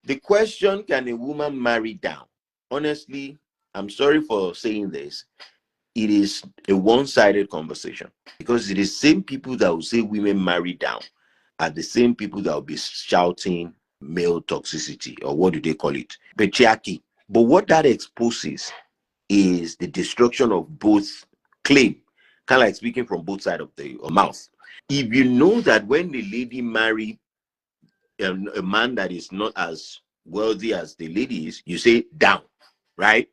The question, can a woman marry down? Honestly, I'm sorry for saying this. It is a one-sided conversation, because it is same people that will say women marry down are the same people that will be shouting male toxicity, or what do they call it? Patriarchy. But what that exposes is the destruction of both claim, kind of like speaking from both sides of the mouth. If you know that when the lady marry a man that is not as wealthy as the lady is, you say down, right?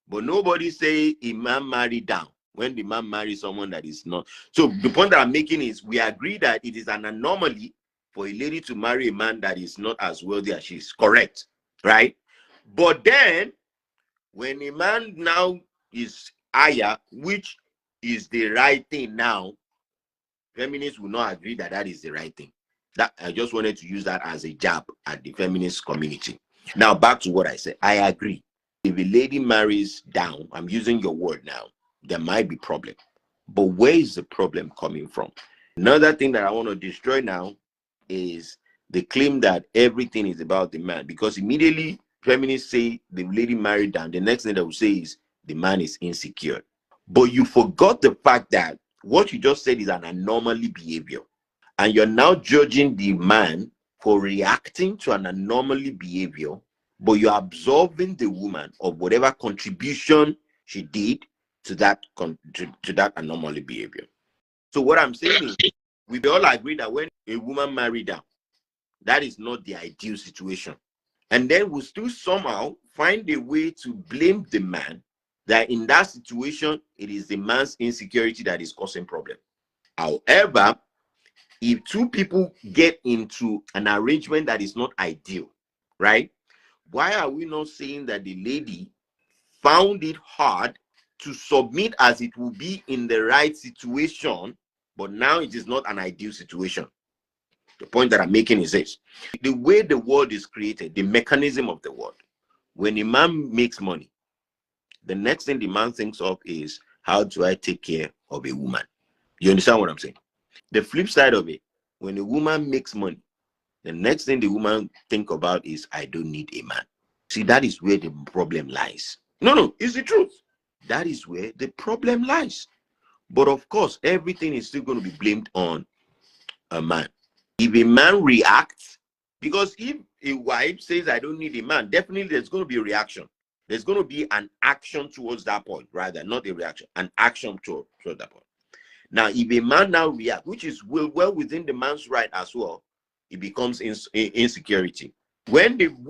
But nobody say a man marry down when the man marries someone that is not. So the point that I'm making is, we agree that it is an anomaly for a lady to marry a man that is not as wealthy as she is. Correct, right? But then when a man now is higher, which is the right thing now, feminists will not agree that that is the right thing. That I just wanted to use that as a jab at the feminist community. Now back to what I said. I agree. If a lady marries down, I'm using your word now, there might be problem. But where is the problem coming from? Another thing that I want to destroy now is the claim that everything is about the man, because immediately feminists say the lady married down, the next thing they will say is the man is insecure. But you forgot the fact that what you just said is an anomaly behavior, and you're now judging the man for reacting to an anomaly behavior, but you're absolving the woman of whatever contribution she did to that to that anomaly behavior. So what I'm saying is, we all agree that when a woman married down, that is not the ideal situation. And then we'll still somehow find a way to blame the man, that in that situation, it is the man's insecurity that is causing problem. However, if two people get into an arrangement that is not ideal, right? Why are we not saying that the lady found it hard to submit as it will be in the right situation, but now it is not an ideal situation? The point that I'm making is this: the way the world is created, the mechanism of the world, when a man makes money, the next thing the man thinks of is, how do I take care of a woman? You understand what I'm saying? The flip side of it, when a woman makes money, the next thing the woman think about is, I don't need a man. See, that is where the problem lies. No, it's the truth. That is where the problem lies. But of course, everything is still going to be blamed on a man. If a man reacts, because if a wife says, I don't need a man, definitely there's going to be a reaction. There's going to be an action towards that point, rather, not a reaction, an action towards that point. Now, if a man now reacts, which is well within the man's right as well, it becomes insecurity. When the